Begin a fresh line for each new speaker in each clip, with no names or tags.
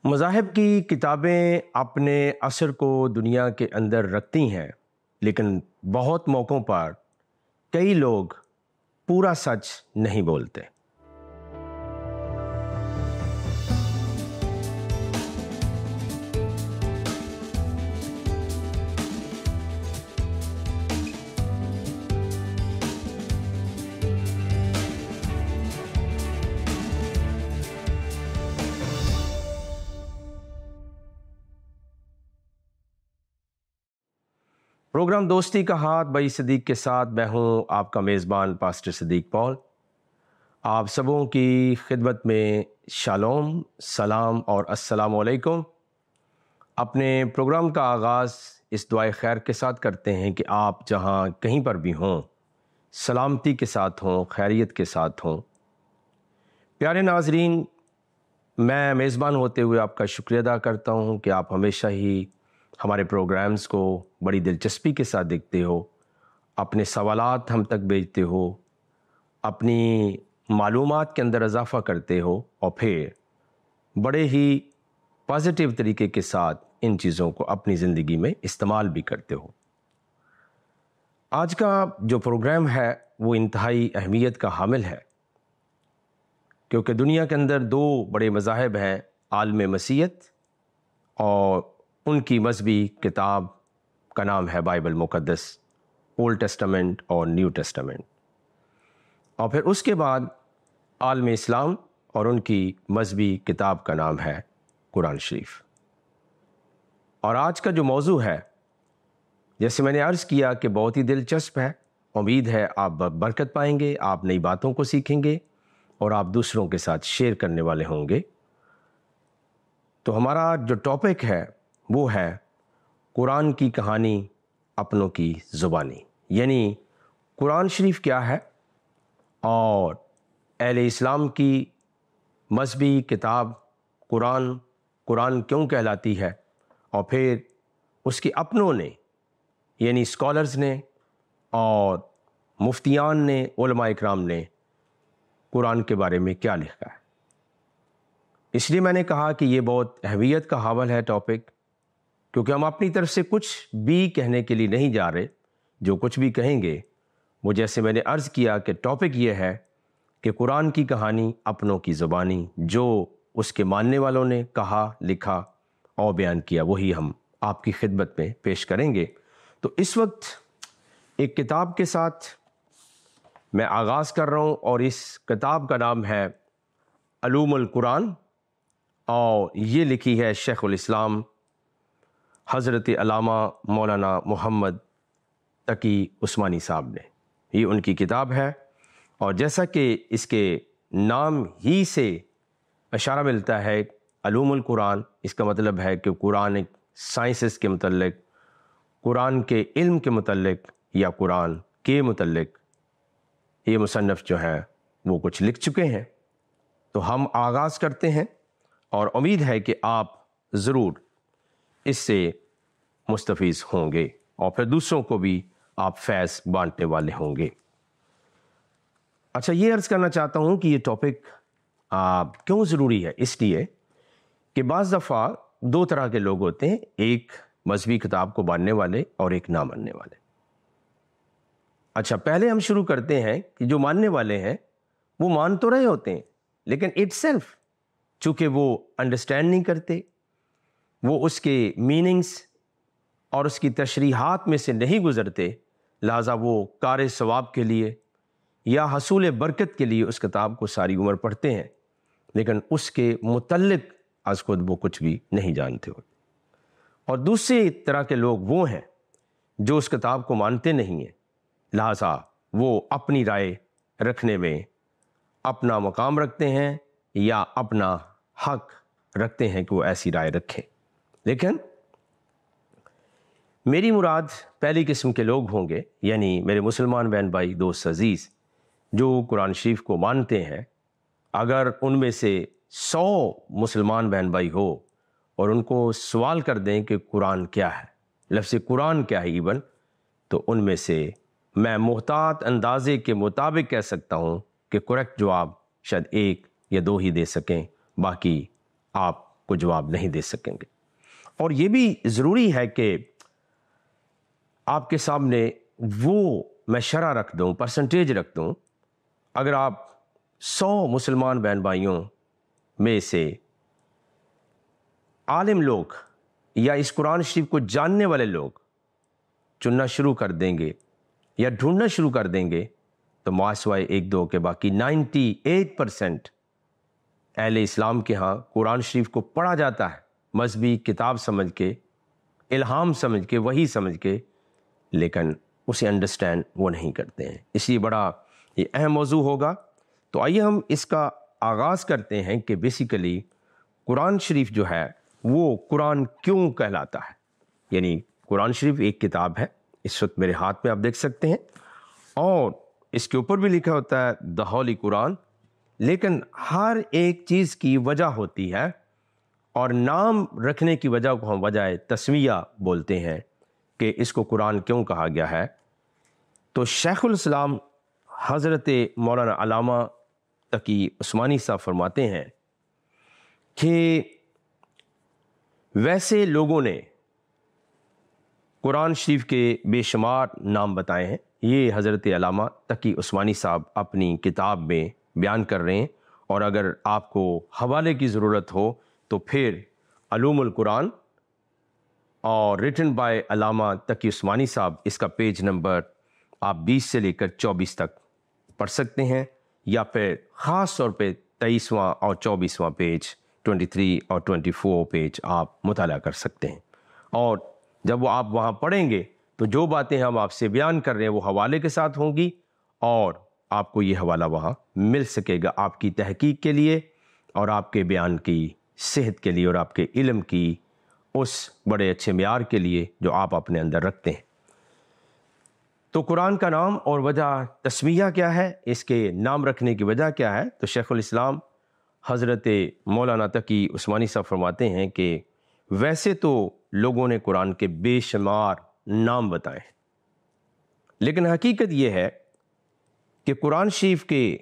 مذاہب کی کتابیں اپنے اثر کو دنیا کے اندر رکھتی ہیں، لیکن بہت موقعوں پر کئی لوگ پورا سچ نہیں بولتے۔ پروگرام دوستی کا ہاتھ بھائی صدیق کے ساتھ میں ہوں آپ کا میزبان پاسٹر صدیق پال۔ آپ سبوں کی خدمت میں شالوم، سلام اور السلام علیکم۔ اپنے پروگرام کا آغاز اس دعائے خیر کے ساتھ کرتے ہیں کہ آپ جہاں کہیں پر بھی ہوں سلامتی کے ساتھ ہوں، خیریت کے ساتھ ہوں۔ پیارے ناظرین، میں میزبان ہوتے ہوئے آپ کا شکریہ ادا کرتا ہوں کہ آپ ہمیشہ ہی ہمارے پروگرامز کو بڑی دلچسپی کے ساتھ دیکھتے ہو، اپنے سوالات ہم تک بھیجتے ہو، اپنی معلومات کے اندر اضافہ کرتے ہو اور پھر بڑے ہی پازیٹیو طریقے کے ساتھ ان چیزوں کو اپنی زندگی میں استعمال بھی کرتے ہو۔ آج کا جو پروگرام ہے وہ انتہائی اہمیت کا حامل ہے، کیونکہ دنیا کے اندر دو بڑے مذاہب ہیں، عالم مسیحیت اور ان کی مذہبی کتاب کا نام ہے بائبل مقدس، اولڈ ٹیسٹامنٹ اور نیو ٹیسٹامنٹ، اور پھر اس کے بعد عالم اسلام اور ان کی مذہبی کتاب کا نام ہے قرآن شریف۔ اور آج کا جو موضوع ہے، جیسے میں نے عرض کیا کہ بہت ہی دلچسپ ہے، امید ہے آپ برکت پائیں گے، آپ نئی باتوں کو سیکھیں گے اور آپ دوسروں کے ساتھ شیئر کرنے والے ہوں گے۔ تو ہمارا جو ٹاپک ہے وہ ہے قرآن کی کہانی اپنوں کی زبانی، یعنی قرآن شریف کیا ہے اور اہل اسلام کی مذہبی کتاب قرآن کیوں کہلاتی ہے، اور پھر اس کے اپنوں نے یعنی اسکالرز نے اور مفتیان نے، علماء اکرام نے قرآن کے بارے میں کیا لکھا ہے۔ اس لیے میں نے کہا کہ یہ بہت اہمیت کا حامل ہے ٹاپک، کیونکہ ہم اپنی طرف سے کچھ بھی کہنے کے لیے نہیں جا رہے، جو کچھ بھی کہیں گے وہ جیسے میں نے عرض کیا کہ ٹاپک یہ ہے کہ قرآن کی کہانی اپنوں کی زبانی، جو اس کے ماننے والوں نے کہا، لکھا اور بیان کیا، وہی ہم آپ کی خدمت میں پیش کریں گے۔ تو اس وقت ایک کتاب کے ساتھ میں آغاز کر رہا ہوں، اور اس کتاب کا نام ہے علوم القرآن، اور یہ لکھی ہے شیخ الاسلام حضرت علامہ مولانا محمد تقی عثمانی صاحب نے۔ یہ ان کی کتاب ہے، اور جیسا کہ اس کے نام ہی سے اشارہ ملتا ہے علوم القرآن، اس کا مطلب ہے کہ قرآن سائنسز کے متعلق، قرآن کے علم کے متعلق یا قرآن کے متعلق یہ مصنف جو ہے وہ کچھ لکھ چکے ہیں۔ تو ہم آغاز کرتے ہیں، اور امید ہے کہ آپ ضرور اس سے مستفیض ہوں گے اور پھر دوسروں کو بھی آپ فیض بانٹنے والے ہوں گے۔ اچھا، یہ عرض کرنا چاہتا ہوں کہ یہ ٹاپک کیوں ضروری ہے؟ اس لیے کہ بعض دفعہ دو طرح کے لوگ ہوتے ہیں، ایک مذہبی کتاب کو ماننے والے اور ایک نہ ماننے والے۔ اچھا، پہلے ہم شروع کرتے ہیں کہ جو ماننے والے ہیں وہ مان تو رہے ہوتے ہیں، لیکن اٹ سیلف چونکہ وہ انڈرسٹینڈ نہیں کرتے، وہ اس کے میننگز اور اس کی تشریحات میں سے نہیں گزرتے، لہٰذا وہ کار ثواب کے لیے یا حصول برکت کے لیے اس کتاب کو ساری عمر پڑھتے ہیں، لیکن اس کے متعلق از خود وہ کچھ بھی نہیں جانتے ہوتے۔ اور دوسری طرح کے لوگ وہ ہیں جو اس کتاب کو مانتے نہیں ہیں، لہٰذا وہ اپنی رائے رکھنے میں اپنا مقام رکھتے ہیں یا اپنا حق رکھتے ہیں کہ وہ ایسی رائے رکھیں۔ لیکن میری مراد پہلی قسم کے لوگ ہوں گے، یعنی میرے مسلمان بہن بھائی، دوست عزیز، جو قرآن شریف کو مانتے ہیں۔ اگر ان میں سے 100 مسلمان بہن بھائی ہو اور ان کو سوال کر دیں کہ قرآن کیا ہے، لفظ قرآن کیا ہے ایون، تو ان میں سے میں محتاط اندازے کے مطابق کہہ سکتا ہوں کہ کریکٹ جواب شاید 1 یا 2 ہی دے سکیں، باقی آپ کو جواب نہیں دے سکیں گے۔ اور یہ بھی ضروری ہے کہ آپ کے سامنے وہ میں شرح رکھ دوں، پرسنٹیج رکھ دوں، اگر آپ 100 مسلمان بہن بھائیوں میں سے عالم لوگ یا اس قرآن شریف کو جاننے والے لوگ چننا شروع کر دیں گے یا ڈھونڈنا شروع کر دیں گے تو معاشوائے 1-2 کے باقی 98% اہل اسلام کے ہاں قرآن شریف کو پڑھا جاتا ہے مذہبی کتاب سمجھ کے، الہام سمجھ کے، وحی سمجھ کے، لیکن اسے انڈرسٹینڈ وہ نہیں کرتے ہیں۔ اس لیے بڑا یہ اہم موضوع ہوگا۔ تو آئیے ہم اس کا آغاز کرتے ہیں کہ بیسیکلی قرآن شریف جو ہے وہ قرآن کیوں کہلاتا ہے۔ یعنی قرآن شریف ایک کتاب ہے، اس وقت میرے ہاتھ میں آپ دیکھ سکتے ہیں، اور اس کے اوپر بھی لکھا ہوتا ہے دا ہولی قرآن، لیکن ہر ایک چیز کی وجہ ہوتی ہے، اور نام رکھنے کی وجہ کو ہم وجہ تسمیہ بولتے ہیں کہ اس کو قرآن کیوں کہا گیا ہے۔ تو شیخ الاسلام حضرت مولانا علامہ تقی عثمانی صاحب فرماتے ہیں کہ ویسے لوگوں نے قرآن شریف کے بے شمار نام بتائے ہیں، یہ حضرت علامہ تقی عثمانی صاحب اپنی کتاب میں بیان کر رہے ہیں، اور اگر آپ کو حوالے کی ضرورت ہو تو پھر علوم القرآن اور ریٹن بائی علامہ تقی عثمانی صاحب، اس کا پیج نمبر آپ 20 سے لے کر 24 تک پڑھ سکتے ہیں، یا پھر خاص طور پہ 23واں اور 24واں پیج، 23 اور 24 پیج آپ مطالعہ کر سکتے ہیں۔ اور جب وہ آپ وہاں پڑھیں گے تو جو باتیں ہم آپ سے بیان کر رہے ہیں وہ حوالے کے ساتھ ہوں گی، اور آپ کو یہ حوالہ وہاں مل سکے گا آپ کی تحقیق کے لیے، اور آپ کے بیان کی صحت کے لیے، اور آپ کے علم کی اس بڑے اچھے معیار کے لیے جو آپ اپنے اندر رکھتے ہیں۔ تو قرآن کا نام اور وجہ تسمیہ کیا ہے، اس کے نام رکھنے کی وجہ کیا ہے؟ تو شیخ الاسلام حضرت مولانا تقی عثمانی صاحب فرماتے ہیں کہ ویسے تو لوگوں نے قرآن کے بے شمار نام بتائے ہیں، لیکن حقیقت یہ ہے کہ قرآن شریف کے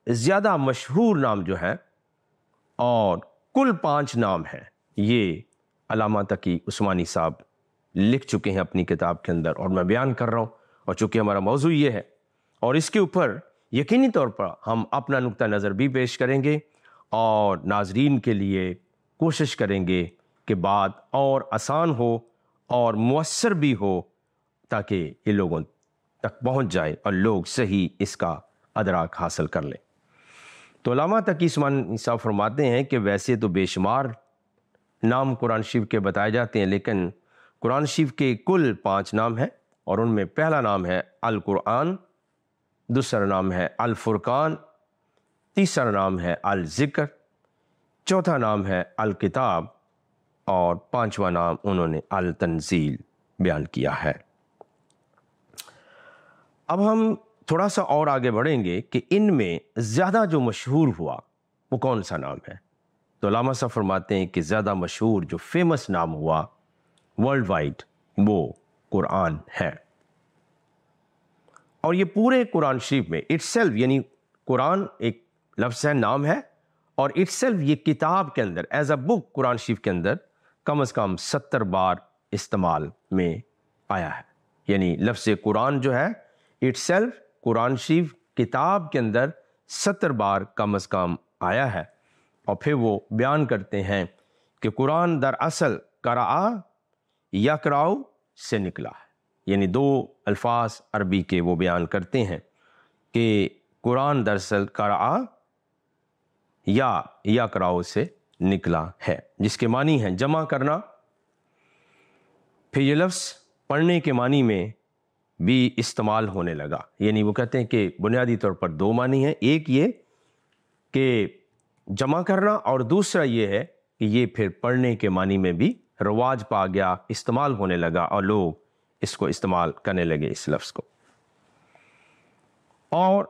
زیادہ مشہور نام جو ہے، اور کل 5 نام ہیں، یہ علامہ تقی عثمانی صاحب لکھ چکے ہیں اپنی کتاب کے اندر، اور میں بیان کر رہا ہوں، اور چونکہ ہمارا موضوع یہ ہے، اور اس کے اوپر یقینی طور پر ہم اپنا نقطہ نظر بھی پیش کریں گے، اور ناظرین کے لیے کوشش کریں گے کہ بات اور آسان ہو اور مؤثر بھی ہو، تاکہ یہ لوگوں تک پہنچ جائے اور لوگ صحیح اس کا ادراک حاصل کر لیں۔ تو علامہ تقی عثمانی صاحب فرماتے ہیں کہ ویسے تو بے شمار نام قرآن شریف کے بتائے جاتے ہیں، لیکن قرآن شریف کے کل 5 نام ہیں، اور ان میں پہلا نام ہے القرآن، دوسرا نام ہے الفرقان، تیسرا نام ہے الذکر، چوتھا نام ہے الکتاب، اور 5واں نام انہوں نے التنزیل بیان کیا ہے۔ اب ہم تھوڑا سا اور آگے بڑھیں گے کہ ان میں زیادہ جو مشہور ہوا وہ کون سا نام ہے۔ تو علامہ صاحب فرماتے ہیں کہ زیادہ مشہور جو فیمس نام ہوا ورلڈ وائڈ وہ قرآن ہے، اور یہ پورے قرآن شریف میں اٹسیلف، یعنی قرآن ایک لفظ ہے، نام ہے، اور اٹسیلف یہ کتاب کے اندر ایز اے بک قرآن شریف کے اندر کم از کم 70 بار استعمال میں آیا ہے۔ یعنی لفظ قرآن جو ہے اٹسیلف قرآن شریف کتاب کے اندر 70 بار کم از کم آیا ہے، اور پھر وہ بیان کرتے ہیں کہ قرآن دراصل قرأ یقرأ سے نکلا ہے، یعنی 2 الفاظ عربی کے وہ بیان کرتے ہیں کہ قرآن دراصل قرأ یا یقرأ سے نکلا ہے، جس کے معنی ہیں جمع کرنا۔ پھر یہ لفظ پڑھنے کے معنی میں بھی استعمال ہونے لگا، یعنی وہ کہتے ہیں کہ بنیادی طور پر 2 معنی ہیں، ایک یہ کہ جمع کرنا، اور دوسرا یہ ہے کہ یہ پھر پڑھنے کے معنی میں بھی رواج پا گیا، استعمال ہونے لگا، اور لوگ اس کو استعمال کرنے لگے اس لفظ کو۔ اور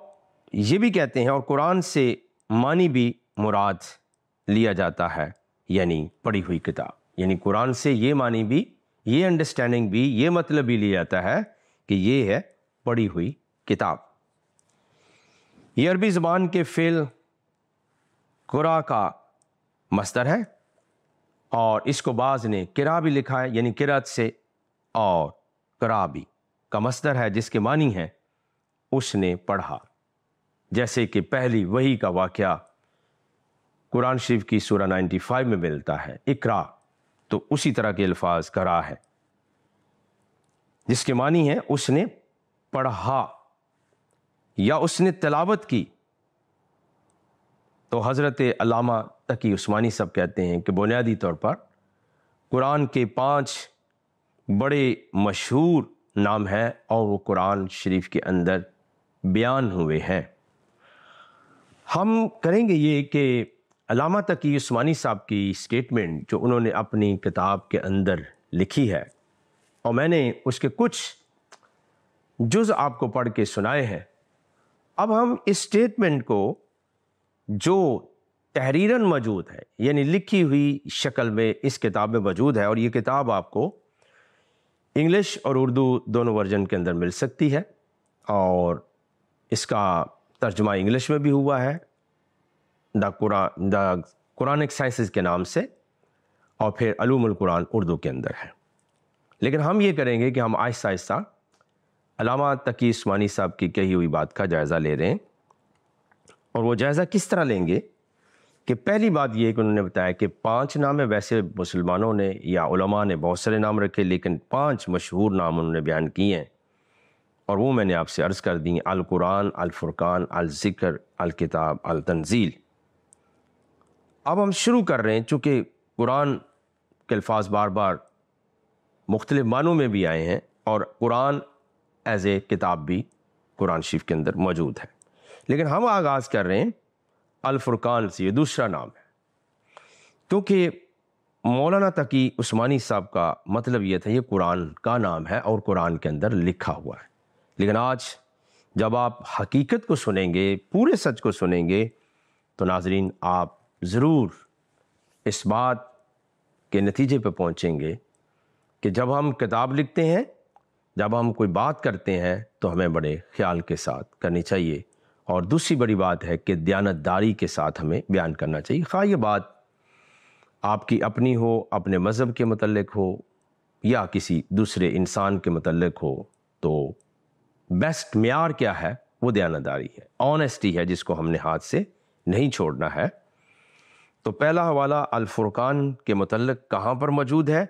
یہ بھی کہتے ہیں، اور قرآن سے معنی بھی مراد لیا جاتا ہے، یعنی پڑھی ہوئی کتاب، یعنی قرآن سے یہ معنی بھی، یہ انڈرسٹینڈنگ بھی، یہ مطلب بھی لیا جاتا ہے کہ یہ ہے پڑھی ہوئی کتاب۔ یہ عربی زبان کے فعل قرأ کا مصدر ہے، اور اس کو بعض نے قرا بھی لکھا ہے، یعنی قرات سے، اور قرا بھی کا مصدر ہے جس کے معنی ہے اس نے پڑھا، جیسے کہ پہلی وحی کا واقعہ قرآن شریف کی سورہ 95 میں ملتا ہے، اقرا، تو اسی طرح کے الفاظ قرا ہے جس کے معنی ہے اس نے پڑھا یا اس نے تلاوت کی۔ تو حضرت علامہ تقی عثمانی صاحب کہتے ہیں کہ بنیادی طور پر قرآن کے 5 بڑے مشہور نام ہیں اور وہ قرآن شریف کے اندر بیان ہوئے ہیں۔ ہم کریں گے یہ کہ علامہ تقی عثمانی صاحب کی سٹیٹمنٹ جو انہوں نے اپنی کتاب کے اندر لکھی ہے، اور میں نے اس کے کچھ جز آپ کو پڑھ کے سنائے ہیں۔ اب ہم اس سٹیٹمنٹ کو جو تحریراً موجود ہے، یعنی لکھی ہوئی شکل میں اس کتاب میں موجود ہے، اور یہ کتاب آپ کو انگلش اور اردو دونوں ورژن کے اندر مل سکتی ہے، اور اس کا ترجمہ انگلش میں بھی ہوا ہے دا قرآنک سائنسز کے نام سے، اور پھر علوم القرآن اردو کے اندر ہے۔ لیکن ہم یہ کریں گے کہ ہم آہستہ آہستہ علامہ تقی عثمانی صاحب کی کہی ہوئی بات کا جائزہ لے رہے ہیں، اور وہ جائزہ کس طرح لیں گے کہ پہلی بات یہ کہ انہوں نے بتایا کہ 5 نام ہے، ویسے مسلمانوں نے یا علماء نے بہت سارے نام رکھے، لیکن 5 مشہور نام انہوں نے بیان کیے ہیں، اور وہ میں نے آپ سے عرض کر دی: القرآن، الفرقان، الذکر، الکتاب، التنزیل۔ اب ہم شروع کر رہے ہیں، چونکہ قرآن کے الفاظ بار بار مختلف معنوں میں بھی آئے ہیں، اور قرآن ایز اے کتاب بھی قرآن شریف کے اندر موجود ہے، لیکن ہم آغاز کر رہے ہیں الفرقان سے، یہ دوسرا نام ہے، کیونکہ مولانا تقی عثمانی صاحب کا مطلب یہ تھا یہ قرآن کا نام ہے اور قرآن کے اندر لکھا ہوا ہے۔ لیکن آج جب آپ حقیقت کو سنیں گے، پورے سچ کو سنیں گے، تو ناظرین آپ ضرور اس بات کے نتیجے پہ پہنچیں گے کہ جب ہم کتاب لکھتے ہیں، جب ہم کوئی بات کرتے ہیں، تو ہمیں بڑے خیال کے ساتھ کرنی چاہیے، اور دوسری بڑی بات ہے کہ دیانتداری کے ساتھ ہمیں بیان کرنا چاہیے، خواہ یہ بات آپ کی اپنی ہو، اپنے مذہب کے متعلق ہو، یا کسی دوسرے انسان کے متعلق ہو۔ تو بیسٹ معیار کیا ہے؟ وہ دیانتداری ہے، آنیسٹی ہے، جس کو ہم نے ہاتھ سے نہیں چھوڑنا ہے۔ تو پہلا حوالہ الفرقان کے متعلق کہاں پر موجود ہے،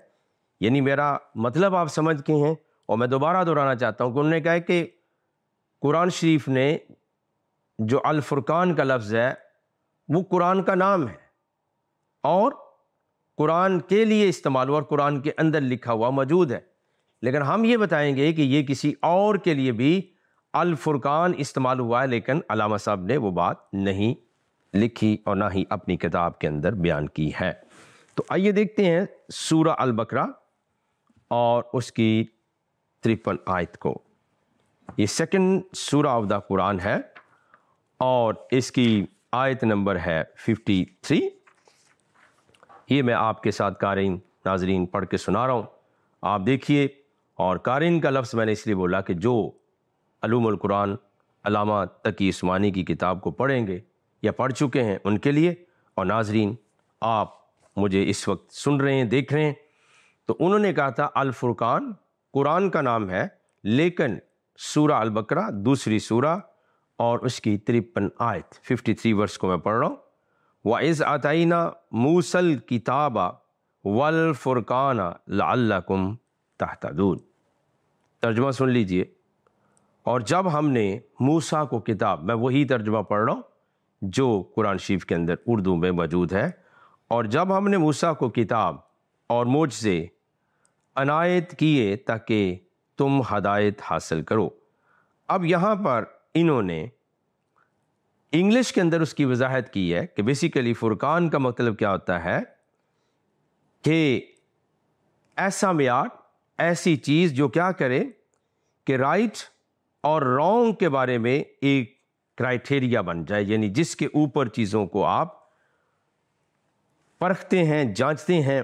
یعنی میرا مطلب آپ سمجھ کے ہیں، اور میں دوبارہ دہرانا چاہتا ہوں کہ انہوں نے کہا کہ قرآن شریف نے جو الفرقان کا لفظ ہے وہ قرآن کا نام ہے، اور قرآن کے لیے استعمال ہوا، اور قرآن کے اندر لکھا ہوا موجود ہے، لیکن ہم یہ بتائیں گے کہ یہ کسی اور کے لیے بھی الفرقان استعمال ہوا ہے، لیکن علامہ صاحب نے وہ بات نہیں لکھی اور نہ ہی اپنی کتاب کے اندر بیان کی ہے۔ تو آئیے دیکھتے ہیں سورہ البقرہ اور اس کی 53 آیت کو۔ یہ سیکنڈ سورہ آف دا قرآن ہے، اور اس کی آیت نمبر ہے 53۔ یہ میں آپ کے ساتھ قارئین ناظرین پڑھ کے سنا رہا ہوں، آپ دیکھیے۔ اور قارئین کا لفظ میں نے اس لیے بولا کہ جو علوم القرآن علامہ تقی عثمانی کی کتاب کو پڑھیں گے یا پڑھ چکے ہیں ان کے لیے، اور ناظرین آپ مجھے اس وقت سن رہے ہیں، دیکھ رہے ہیں، تو انہوں نے کہا تھا الفرقان قرآن کا نام ہے، لیکن سورہ البقرہ دوسری سورہ اور اس کی 53 آیت 53 ورس کو میں پڑھ رہا ہوں۔ وَإِذْ آتَيْنَا مُوسَى الْكِتَابَ وَالْفُرْقَانَ لَعَلَّكُمْ تَهْتَدُونَ۔ ترجمہ سن لیجئے۔ اور جب ہم نے موسیٰ کو کتاب، میں وہی ترجمہ پڑھ رہا ہوں جو قرآن شریف کے اندر اردو میں موجود ہے، اور جب ہم نے موسیٰ کو کتاب اور معجزے عنایت کیے تاکہ تم ہدایت حاصل کرو۔ اب یہاں پر انہوں نے انگلش کے اندر اس کی وضاحت کی ہے کہ بیسیکلی فرقان کا مطلب کیا ہوتا ہے کہ ایسا معیار، ایسی چیز جو کیا کرے کہ رائٹ اور رانگ کے بارے میں ایک کرائٹیریا بن جائے، یعنی جس کے اوپر چیزوں کو آپ پرکھتے ہیں، جانچتے ہیں،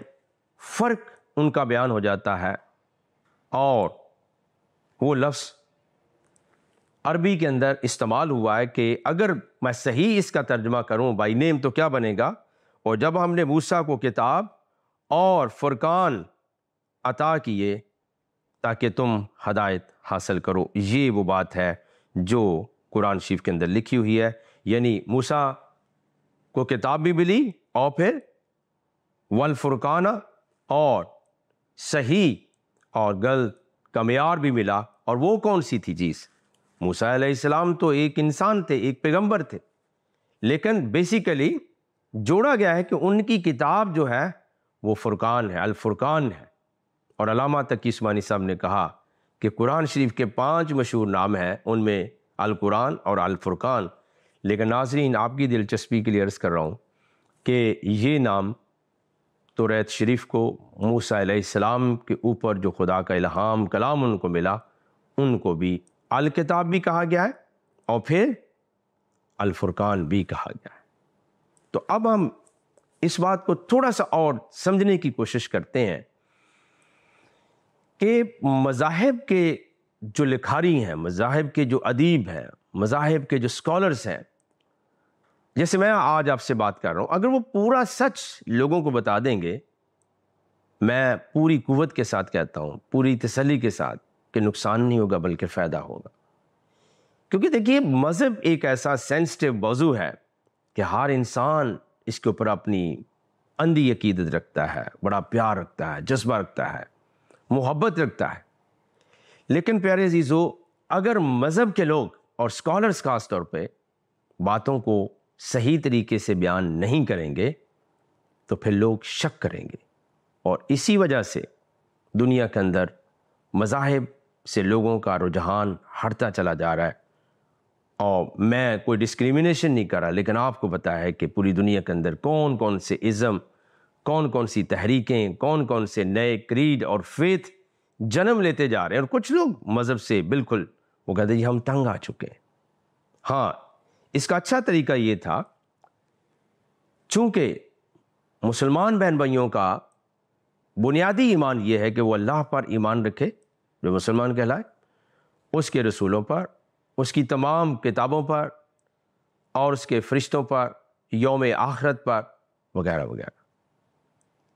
فرق ان کا بیان ہو جاتا ہے۔ اور وہ لفظ عربی کے اندر استعمال ہوا ہے کہ اگر میں صحیح اس کا ترجمہ کروں بائی نیم تو کیا بنے گا؟ اور جب ہم نے موسیٰ کو کتاب اور فرقان عطا کیے تاکہ تم ہدایت حاصل کرو۔ یہ وہ بات ہے جو قرآن شریف کے اندر لکھی ہوئی ہے، یعنی موسیٰ کو کتاب بھی ملی اور پھر والفرقان اور صحیح اور غلط کا معیار بھی ملا۔ اور وہ کون سی تھی چیز؟ موسیٰ علیہ السلام تو ایک انسان تھے، ایک پیغمبر تھے، لیکن بیسیکلی جوڑا گیا ہے کہ ان کی کتاب جو ہے وہ فرقان ہے، الفرقان ہے۔ اور علامہ تقی عثمانی صاحب نے کہا کہ قرآن شریف کے 5 مشہور نام ہیں، ان میں القرآن اور الفرقان۔ لیکن ناظرین، آپ کی دلچسپی کے لیے عرض کر رہا ہوں کہ یہ نام توریت شریف کو موسیٰ علیہ السلام کے اوپر جو خدا کا الہام کلام ان کو ملا، ان کو بھی الکتاب بھی کہا گیا ہے اور پھر الفرقان بھی کہا گیا ہے۔ تو اب ہم اس بات کو تھوڑا سا اور سمجھنے کی کوشش کرتے ہیں کہ مذاہب کے جو لکھاری ہیں، مذاہب کے جو ادیب ہیں، مذاہب کے جو اسکالرز ہیں، جیسے میں آج آپ سے بات کر رہا ہوں، اگر وہ پورا سچ لوگوں کو بتا دیں گے، میں پوری قوت کے ساتھ کہتا ہوں، پوری تسلی کے ساتھ، کہ نقصان نہیں ہوگا بلکہ فائدہ ہوگا۔ کیونکہ دیکھیے، مذہب ایک ایسا سینسٹیو موضوع ہے کہ ہر انسان اس کے اوپر اپنی اندھی عقیدت رکھتا ہے، بڑا پیار رکھتا ہے، جذبہ رکھتا ہے، محبت رکھتا ہے۔ لیکن پیارے عزیزو، اگر مذہب کے لوگ اور اسکالرز خاص طور پہ باتوں کو صحیح طریقے سے بیان نہیں کریں گے تو پھر لوگ شک کریں گے، اور اسی وجہ سے دنیا کے اندر مذاہب سے لوگوں کا رجحان ہٹتا چلا جا رہا ہے۔ اور میں کوئی ڈسکریمنیشن نہیں کر رہا، لیکن آپ کو پتہ ہے کہ پوری دنیا کے اندر کون کون سے ازم، کون کون سی تحریکیں، کون کون سے نئے کریڈ اور فیتھ جنم لیتے جا رہے ہیں، اور کچھ لوگ مذہب سے بالکل وہ کہتے ہیں ہم تنگ آ چکے ہیں۔ ہاں، اس کا اچھا طریقہ یہ تھا، چونکہ مسلمان بہن بھائیوں کا بنیادی ایمان یہ ہے کہ وہ اللہ پر ایمان رکھے، جو مسلمان کہلائے، اس کے رسولوں پر، اس کی تمام کتابوں پر، اور اس کے فرشتوں پر، یوم آخرت پر، وغیرہ وغیرہ۔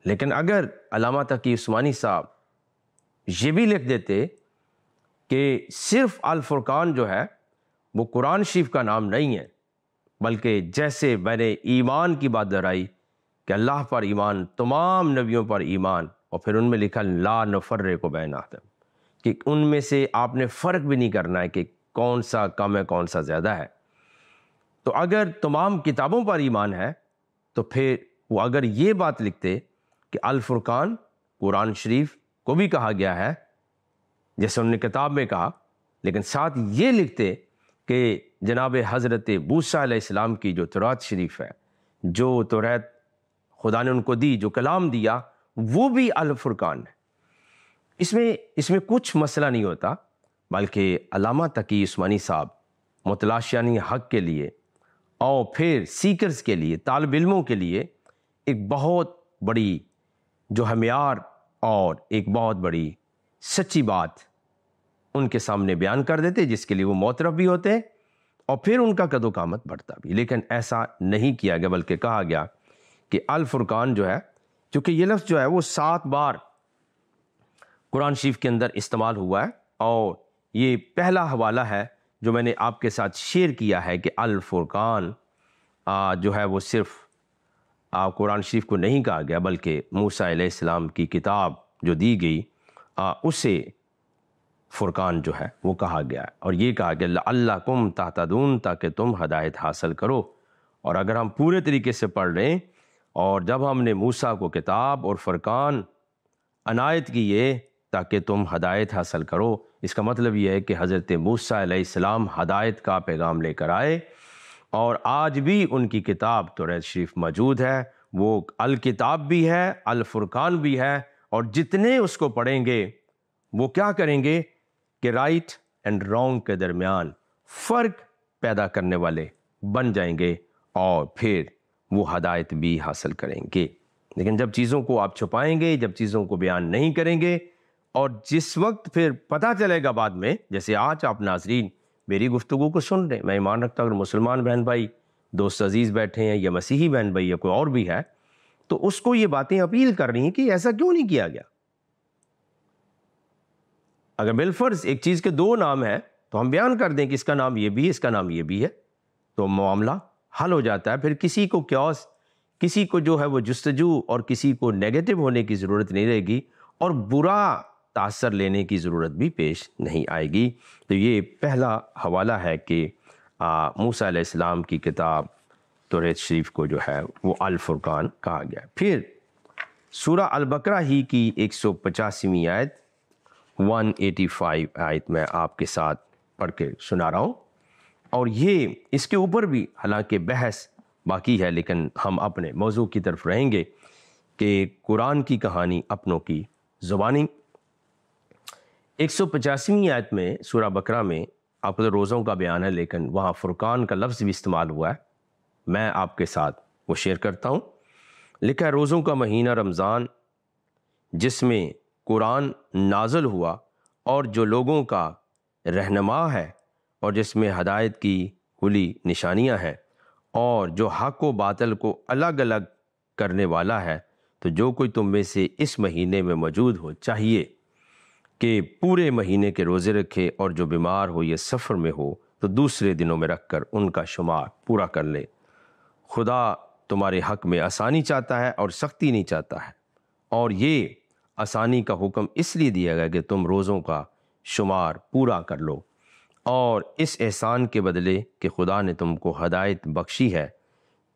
لیکن اگر علامہ تقی عثمانی صاحب یہ بھی لکھ دیتے کہ صرف الفرقان جو ہے وہ قرآن شریف کا نام نہیں ہے، بلکہ جیسے میں نے ایمان کی بات دہرائی کہ اللہ پر ایمان، تمام نبیوں پر ایمان، اور پھر ان میں لکھا لا نفرق بین احد، کہ ان میں سے آپ نے فرق بھی نہیں کرنا ہے کہ کون سا کم ہے کون سا زیادہ ہے۔ تو اگر تمام کتابوں پر ایمان ہے تو پھر وہ اگر یہ بات لکھتے کہ الفرقان قرآن شریف کو بھی کہا گیا ہے جیسے انہوں نے کتاب میں کہا، لیکن ساتھ یہ لکھتے کہ جناب حضرت موسیٰ علیہ السلام کی جو توریت شریف ہے، جو توریت خدا نے ان کو دی، جو کلام دیا، وہ بھی الفرقان ہے۔ اس میں کچھ مسئلہ نہیں ہوتا، بلکہ علامہ تقی عثمانی صاحب متلاشیان حق کے لیے اور پھر سیکرز کے لیے، طالب علموں کے لیے ایک بہت بڑی جو ہمیار اور ایک بہت بڑی سچی بات ان کے سامنے بیان کر دیتے، جس کے لیے وہ معترف بھی ہوتے ہیں، اور پھر ان کا قد و قامت بڑھتا بھی۔ لیکن ایسا نہیں کیا گیا، بلکہ کہا گیا کہ الفرقان جو ہے، چونکہ یہ لفظ جو ہے وہ 7 بار قرآن شریف کے اندر استعمال ہوا ہے، اور یہ پہلا حوالہ ہے جو میں نے آپ کے ساتھ شیئر کیا ہے کہ الفرقان جو ہے وہ صرف قرآن شریف کو نہیں کہا گیا، بلکہ موسیٰ علیہ السلام کی کتاب جو دی گئی اسے فرقان جو ہے وہ کہا گیا ہے، اور یہ کہا کہ لعلکم تہتدون، تاکہ تم ہدایت حاصل کرو۔ اور اگر ہم پورے طریقے سے پڑھ لیں، اور جب ہم نے موسیٰ کو کتاب اور فرقان عنایت کیے تاکہ تم ہدایت حاصل کرو، اس کا مطلب یہ ہے کہ حضرت موسیٰ علیہ السلام ہدایت کا پیغام لے کر آئے، اور آج بھی ان کی کتاب توریت شریف موجود ہے، وہ الکتاب بھی ہے، الفرقان بھی ہے، اور جتنے اس کو پڑھیں گے وہ کیا کریں گے کہ رائٹ اینڈ رانگ کے درمیان فرق پیدا کرنے والے بن جائیں گے، اور پھر وہ ہدایت بھی حاصل کریں گے۔ لیکن جب چیزوں کو آپ چھپائیں گے، جب چیزوں کو بیان نہیں کریں گے، اور جس وقت پھر پتہ چلے گا بعد میں، جیسے آج آپ ناظرین میری گفتگو کو سن رہے ہیں، میں ایمان رکھتا ہوں اگر مسلمان بہن بھائی، دوست عزیز بیٹھے ہیں، یا مسیحی بہن بھائی یا کوئی اور بھی ہے، تو اس کو یہ باتیں اپیل کر رہی ہیں کہ ایسا کیوں نہیں کیا گیا. اگر بالفرض ایک چیز کے دو نام ہیں تو ہم بیان کر دیں کہ اس کا نام یہ بھی ہے، اس کا نام یہ بھی ہے، تو معاملہ حل ہو جاتا ہے. پھر کسی کو کیوس، کسی کو جو ہے وہ جستجو اور کسی کو نیگیٹو ہونے کی ضرورت نہیں رہے گی اور برا تاثر لینے کی ضرورت بھی پیش نہیں آئے گی. تو یہ پہلا حوالہ ہے کہ موسیٰ علیہ السلام کی کتاب توریت شریف کو جو ہے وہ الفرقان کہا گیا. پھر سورہ البقرہ ہی کی 185ویں آیت 185 آیت میں آپ کے ساتھ پڑھ کے سنا رہا ہوں، اور یہ اس کے اوپر بھی حالانکہ بحث باقی ہے لیکن ہم اپنے موضوع کی طرف رہیں گے کہ قرآن کی کہانی اپنوں کی زبانی. 185ویں آیت میں سورہ بقرہ میں آپ کو تو روزوں کا بیان ہے لیکن وہاں فرقان کا لفظ بھی استعمال ہوا ہے. میں آپ کے ساتھ وہ شیئر کرتا ہوں. لکھا ہے روزوں کا مہینہ رمضان جس میں قرآن نازل ہوا اور جو لوگوں کا رہنما ہے اور جس میں ہدایت کی کھلی نشانیاں ہیں اور جو حق و باطل کو الگ الگ کرنے والا ہے، تو جو کوئی تم میں سے اس مہینے میں موجود ہو چاہیے کہ پورے مہینے کے روزے رکھے، اور جو بیمار ہو یا سفر میں ہو تو دوسرے دنوں میں رکھ کر ان کا شمار پورا کر لے. خدا تمہارے حق میں آسانی چاہتا ہے اور سختی نہیں چاہتا ہے، اور یہ آسانی کا حکم اس لیے دیا گیا کہ تم روزوں کا شمار پورا کر لو، اور اس احسان کے بدلے کہ خدا نے تم کو ہدایت بخشی ہے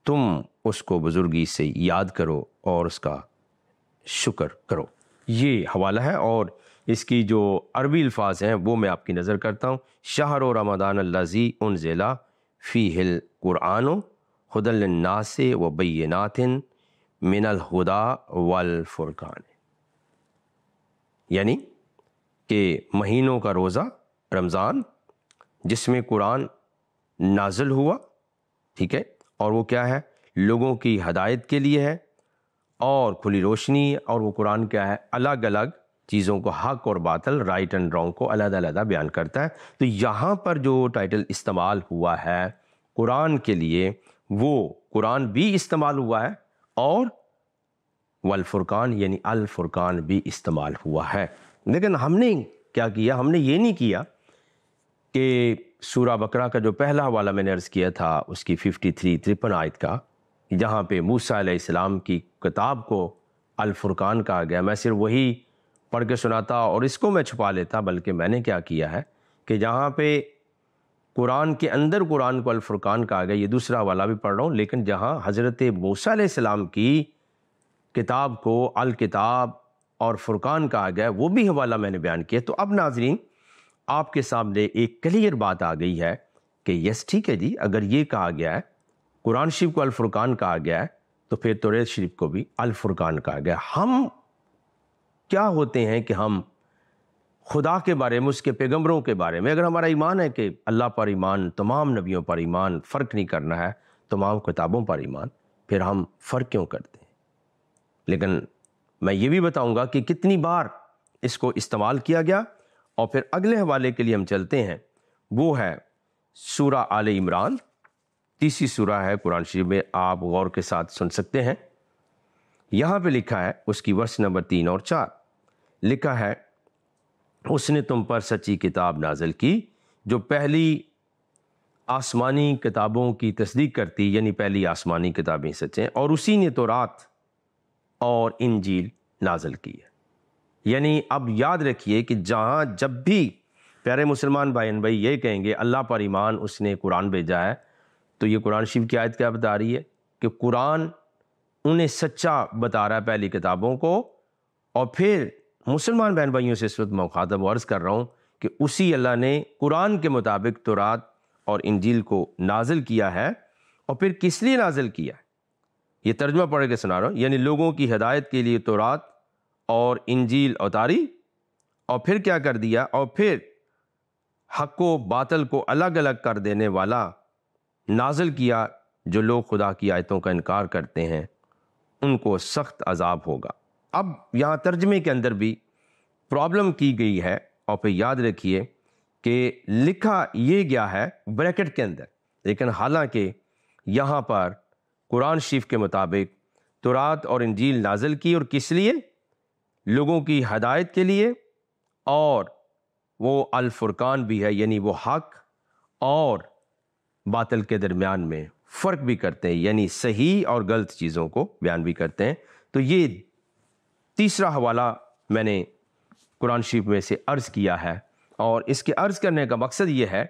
تم اس کو بزرگی سے یاد کرو اور اس کا شکر کرو. یہ حوالہ ہے اور اس کی جو عربی الفاظ ہیں وہ میں آپ کی نظر کرتا ہوں. شہر و رمضان الذی انزل فیہ القرآن ھدی للناس وبینات من الہدی والفرقان، یعنی کہ مہینوں کا روزہ رمضان جس میں قرآن نازل ہوا، ٹھیک ہے، اور وہ کیا ہے؟ لوگوں کی ہدایت کے لیے ہے اور کھلی روشنی. اور وہ قرآن کیا ہے؟ الگ الگ چیزوں کو، حق اور باطل، رائٹ اینڈ رانگ کو علیحدہ علیحدہ بیان کرتا ہے. تو یہاں پر جو ٹائٹل استعمال ہوا ہے قرآن کے لیے وہ قرآن بھی استعمال ہوا ہے اور والفرقان یعنی الفرقان بھی استعمال ہوا ہے. لیکن ہم نے کیا کیا؟ ہم نے یہ نہیں کیا کہ سورہ بقرہ کا جو پہلا حوالہ میں نے عرض کیا تھا اس کی 53 آیت کا، جہاں پہ موسیٰ علیہ السلام کی کتاب کو الفرقان کہا گیا، میں صرف وہی پڑھ کے سناتا اور اس کو میں چھپا لیتا. بلکہ میں نے کیا کیا ہے کہ جہاں پہ قرآن کے اندر قرآن کو الفرقان کہا گیا، یہ دوسرا حوالہ بھی پڑھ رہا ہوں، لیکن جہاں حضرت موسیٰ علیہ السلام کی کتاب کو الکتاب اور فرقان کہا گیا وہ بھی حوالہ میں نے بیان کیا. تو اب ناظرین آپ کے سامنے ایک کلیئر بات آ گئی ہے کہ یس ٹھیک ہے جی، اگر یہ کہا گیا ہے قرآن شریف کو الفرقان کہا گیا ہے تو پھر توریت شریف کو بھی الفرقان کہا گیا. ہم کیا ہوتے ہیں کہ ہم خدا کے بارے میں، اس کے پیغمبروں کے بارے میں، اگر ہمارا ایمان ہے کہ اللہ پر ایمان، تمام نبیوں پر ایمان، فرق نہیں کرنا ہے، تمام کتابوں پر ایمان، پھر ہم فرق کیوں کرتے ہیں؟ لیکن میں یہ بھی بتاؤں گا کہ کتنی بار اس کو استعمال کیا گیا. اور پھر اگلے حوالے کے لیے ہم چلتے ہیں، وہ ہے سورہ آل عمران، تیسری سورہ ہے قرآن شریف میں، آپ غور کے ساتھ سن سکتے ہیں. یہاں پہ لکھا ہے اس کی ورس نمبر 3 اور 4 لکھا ہے اس نے تم پر سچی کتاب نازل کی جو پہلی آسمانی کتابوں کی تصدیق کرتی، یعنی پہلی آسمانی کتابیں سچ ہیں، اور اسی نے تورات اور انجیل نازل کی ہے. یعنی اب یاد رکھیے کہ جہاں جب بھی پیارے مسلمان بھائی یہ کہیں گے اللہ پر ایمان، اس نے قرآن بھیجا ہے، تو یہ قرآن شریف کی آیت کیا بتا رہی ہے کہ قرآن انہیں سچا بتا رہا ہے پہلی کتابوں کو. اور پھر مسلمان بہن بھائیوں سے اس وقت مخاطب و عرض کر رہا ہوں کہ اسی اللہ نے قرآن کے مطابق تورات اور انجیل کو نازل کیا ہے. اور پھر کس لیے نازل کیا ہے؟ یہ ترجمہ پڑھ کے سنا رہا ہوں. یعنی لوگوں کی ہدایت کے لیے تورات اور انجیل اتاری، اور پھر کیا کر دیا؟ اور پھر حق و باطل کو الگ الگ کر دینے والا نازل کیا. جو لوگ خدا کی آیتوں کا انکار کرتے ہیں ان کو سخت عذاب ہوگا. اب یہاں ترجمے کے اندر بھی پرابلم کی گئی ہے، اور پھر یاد رکھیے کہ لکھا یہ گیا ہے بریکٹ کے اندر، لیکن حالانکہ یہاں پر قرآن شریف کے مطابق تورات اور انجیل نازل کی، اور کس لیے؟ لوگوں کی ہدایت کے لیے، اور وہ الفرقان بھی ہے، یعنی وہ حق اور باطل کے درمیان میں فرق بھی کرتے ہیں، یعنی صحیح اور غلط چیزوں کو بیان بھی کرتے ہیں۔ تو یہ تیسرا حوالہ میں نے قرآن شریف میں سے عرض کیا ہے، اور اس کے عرض کرنے کا مقصد یہ ہے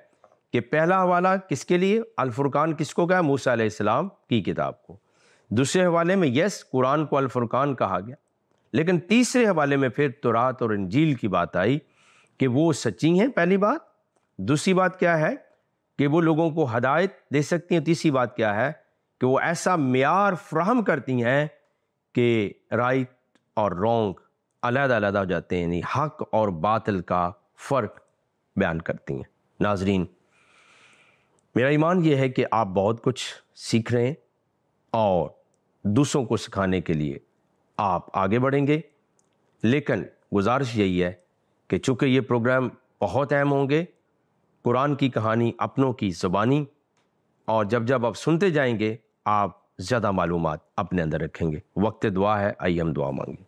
کہ پہلا حوالہ کس کے لیے؟ الفرقان کس کو کہا؟ موسیٰ علیہ السلام کی کتاب کو۔ دوسرے حوالے میں یس قرآن کو الفرقان کہا گیا، لیکن تیسرے حوالے میں پھر تورات اور انجیل کی بات آئی کہ وہ سچی ہیں، پہلی بات۔ دوسری بات کیا ہے کہ وہ لوگوں کو ہدایت دے سکتی ہیں۔ تیسری بات کیا ہے کہ وہ ایسا معیار فراہم کرتی ہیں کہ رائٹ اور رونگ علیحدہ علیحدہ ہو جاتے ہیں، یعنی حق اور باطل کا فرق بیان کرتی ہیں۔ ناظرین، میرا ایمان یہ ہے کہ آپ بہت کچھ سیکھ رہے ہیں اور دوسروں کو سکھانے کے لیے آپ آگے بڑھیں گے، لیکن گزارش یہی ہے کہ چونکہ یہ پروگرام بہت اہم ہوں گے، قرآن کی کہانی اپنوں کی زبانی، اور جب آپ سنتے جائیں گے آپ زیادہ معلومات اپنے اندر رکھیں گے۔ وقت دعا ہے، آئیے ہم دعا مانگیں۔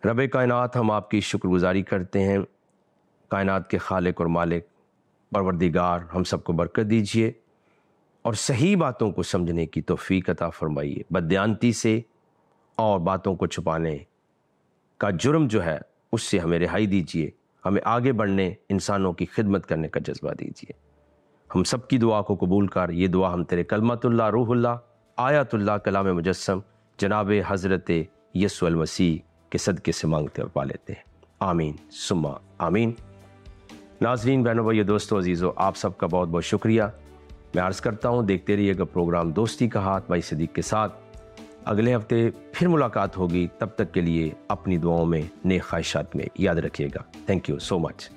رب کائنات، ہم آپ کی شکر گزاری کرتے ہیں، کائنات کے خالق اور مالک پروردگار، ہم سب کو برکت دیجئے اور صحیح باتوں کو سمجھنے کی توفیق عطا فرمائیے۔ بددیانتی سے اور باتوں کو چھپانے کا جرم جو ہے اس سے ہمیں رہائی دیجئے، ہمیں آگے بڑھنے، انسانوں کی خدمت کرنے کا جذبہ دیجئے۔ ہم سب کی دعا کو قبول کر یہ دعا ہم تیرے کلمت اللہ، روح اللہ، آیات اللہ، کلام مجسم جناب حضرت یسوع المسیح کے صدقے سے مانگتے اور پا لیتے ہیں، آمین ثم آمین۔ ناظرین، بہنوں، بھائیو، دوستو، عزیزو، آپ سب کا بہت بہت شکریہ۔ میں عرض کرتا ہوں دیکھتے رہیے گا پروگرام دوستی کا ہاتھ بھائی صدیق کے ساتھ۔ اگلے ہفتے پھر ملاقات ہوگی، تب تک کے لیے اپنی دعاؤں میں، نیک خواہشات میں یاد رکھیے گا۔ Thank you so much.